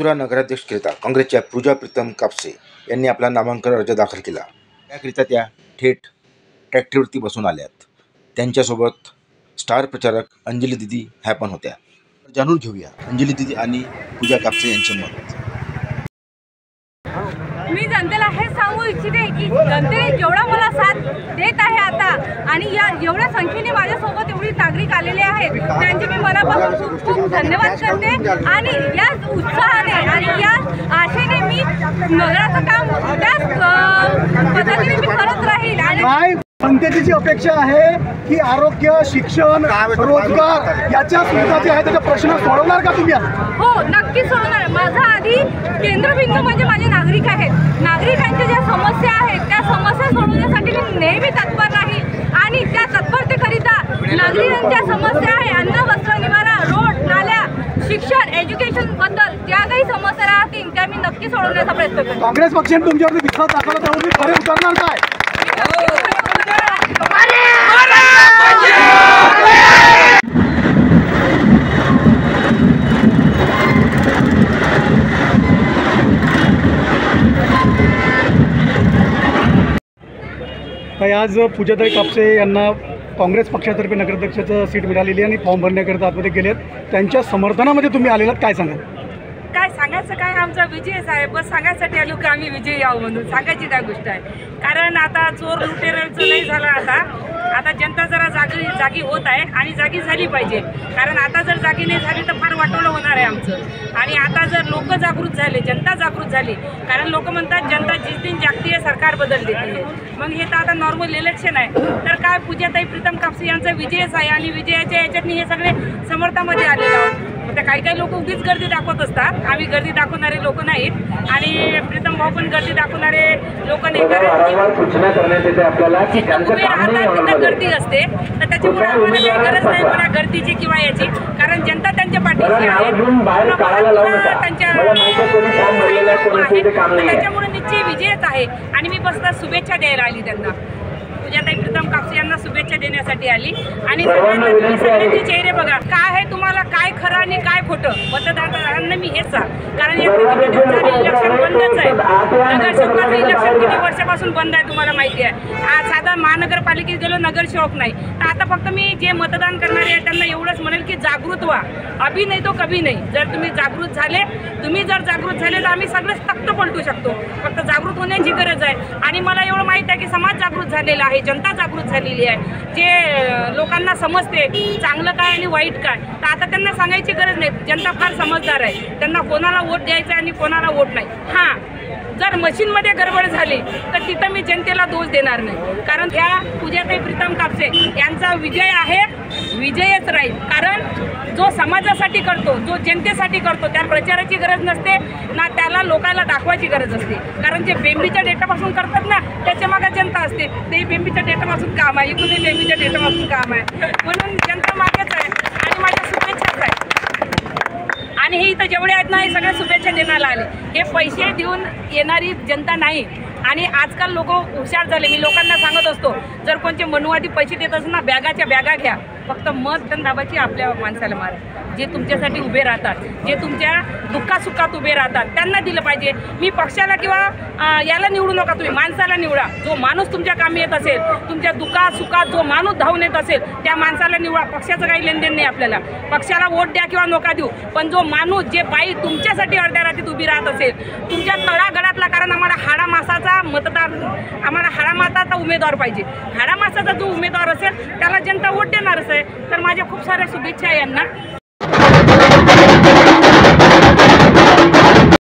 मथुरा नगराध्यक्षकरिता काँग्रेसच्या पूजा प्रीतम कापसे यांनी आपला नामांकन अर्ज दाखल केला। त्याकरिता त्या थेट ट्रॅक्टरवरती बसून आल्यात। त्यांच्यासोबत स्टार प्रचारक अंजली दीदी ह्या पण होत्या। जाणून घेऊया अंजली दीदी आणि पूजा कापसे यांचे मत। मी जनतेला हे सांगू इच्छिते की जनतेने जेवढा मला साथ देत आहे आता आणि या एवढ्या संख्येने माझ्यासोबत एवढी नागरिक आलेले आहेत त्यांचे मी मनापासून खूप खूप धन्यवाद करते। आणि या उत्साहाने आणि या आशेने मी नगराचं काम त्याच पद्धतीने मी करत राहील। आणि जनतेची अपेक्षा आहे की आरोग्य, शिक्षण, रोजगार याच्या सुविधा जे आहे त्याचा प्रश्न सोडवणार का तुम्ही? हो, नक्की सोडवणार। माझा आधी केंद्रबिंदू म्हणजे माझे नागरिक आहेत। नागरिकांच्या ज्या समस्या आहेत त्या समस्या सोडवण्यासाठी मी नेहमी तत्पर राहील आणि त्या तत्परतेकरिता नागरिकांच्या समस्या आहे अन्न, वस्त्र, निवारा, रोड, नाल्या, शिक्षण, एज्युकेशन बद्दल ज्या काही समस्या राहतील त्या मी नक्की सोडवण्याचा प्रयत्न करेन। काँग्रेस पक्षाने तुमच्यावरती विश्वास दाखवला त्यामुळे तुम्ही खरे उतरणार काय? आज पूजाताई कापसे यांना काँग्रेस पक्षातर्फे नगराध्यक्षाचं सीट मिळालेली आणि फॉर्म भरण्याकरिता आतमध्ये गेलेत। त्यांच्या समर्थनामध्ये तुम्ही आलेलात, काय सांगाल? काय सांगायचं, काय आमचा विजयच आहे। बस सांगायसाठी आलो की आम्ही विजयी आहो म्हणून सांगायची काय गोष्ट आहे। कारण आता चोर लुटेरांचं लय झालं। आता जनता जरा जागी होत आहे आणि जागी झाली पाहिजे। कारण आता जर जागी नाही झाली तर फार वाटोळं होणार आहे आमचं। आणि आता जर लोक जागृत झाले, जनता जागृत झाली, कारण लोक म्हणतात जनता जिस दिन जागती आहे सरकार बदल देते। मग हे तर आता नॉर्मल इलेक्शन आहे तर काय पूजाताई प्रीतम कापसे यांचा विजयच आहे आणि विजयाच्या याच्यातनी हे सगळे समर्थामध्ये आलेले आहोत। तर काही लोक उगीच गर्दी दाखवत असतात, आम्ही गर्दी दाखवणारे लोक नाहीत आणि प्रीतम भाऊ पण गर्दी दाखवणारे लोक नाही। कारण सूचना करण्यात येते आपल्याला की तिथं गर्दी असते तर त्याच्यामुळे आम्हाला काही गरज नाही मला गर्दीची किंवा याची, कारण जनता त्यांच्या पाठीशी आहे, त्याच्यामुळे निश्चित विजयच आहे। आणि मी बसला शुभेच्छा द्यायला आली त्यांना, पूजाताई प्रीतम कापसे यांना शुभेच्छा देण्यासाठी आली। आणि सगळ्यांचे चेहरे बघा, काय आहे तुम्हाला काय खरं आणि काय खोटं मतदारांना मी हेच सांग। कारण या इलेक्शन बंदच आहे, नगरसेवकाचं इलेक्शन किती वर्षापासून बंद आहे तुम्हाला माहिती आहे। आज साधा महानगरपालिकेत गेलो नगरसेवक नाही तर आता फक्त मी जे मतदान करणारे आहे त्यांना एवढंच म्हणेल की जागृत व्हा, अभी नाही तो कभी नाही। जर तुम्ही जागृत झाले, तर आम्ही सगळेच तख्त पलटू शकतो, फक्त जागृत होण्याची गरज आहे। आणि मला एवढं माहीत आहे की समाज जागृत झालेला आहे, जनता जागृत झालेली आहे। जे लोकांना समजते चांगलं काय आणि वाईट काय, तर आता त्यांना सांगायची गरज नाही। जनता फार समजदार आहे, त्यांना कोणाला वोट द्यायचा आणि कोणाला वोट नाही। हां, जर मशीनमध्ये गडबड झाली तर तिथं मी जनतेला दोष देणार नाही, कारण ह्या पूजाताई प्रीतम कापसे यांचा विजय आहे, विजयच राहील। कारण जो समाजासाठी करतो, जो जनतेसाठी करतो त्या प्रचाराची गरज नसते ना, त्याला लोकांना दाखवायची गरज असते। कारण जे बेंबीच्या डेटापासून करतात ना त्याच्या मागे जनता असते, ते बेंबीच्या डेटापासून काम आहे, इकडे बेंबीच्या डेटापासून काम आहे, म्हणून जनता मागेच आहे आणि माझ्या शुभेच्छाच आहे। आणि हे इथं जेवढे आहेत ना हे सगळे शुभेच्छा देण्याला आले, हे पैसे देऊन येणारी जनता नाही। आणि आजकाल लोक हुशार झाले, मी लोकांना सांगत असतो जर कोणते मनुवादी पैसे देत असं ना बॅगाच्या बॅगा घ्या, फक्त मत दाबाची आपल्या माणसाला मारा, जे तुमच्यासाठी उभे राहतात, जे तुमच्या दुःखासुखात उभे राहतात त्यांना दिलं पाहिजे। मी पक्षाला किंवा याला निवडू नका, तुम्ही माणसाला निवडा। जो माणूस तुमच्या कामी येत असेल, तुमच्या दुःखात सुखात जो माणूस धावून येत असेल त्या माणसाला निवडा। पक्षाचं काही लेनदेन नाही आपल्याला, पक्षाला वोट द्या किंवा नका देऊ, पण जो माणूस जे बाई तुमच्यासाठी अर्ध्या रात्रीत उभी राहत असेल तुमच्या तळागडातला, कारण आम्हाला हाडा मासाचा मतदार, आम्हाला हाडा मासाचा उमेदवार पाहिजे। हाडा मासाचा जो उमेदवार असेल त्याला जनता वोट देणारच आहे। तर माझ्या खूप साऱ्या शुभेच्छा आहे यांना।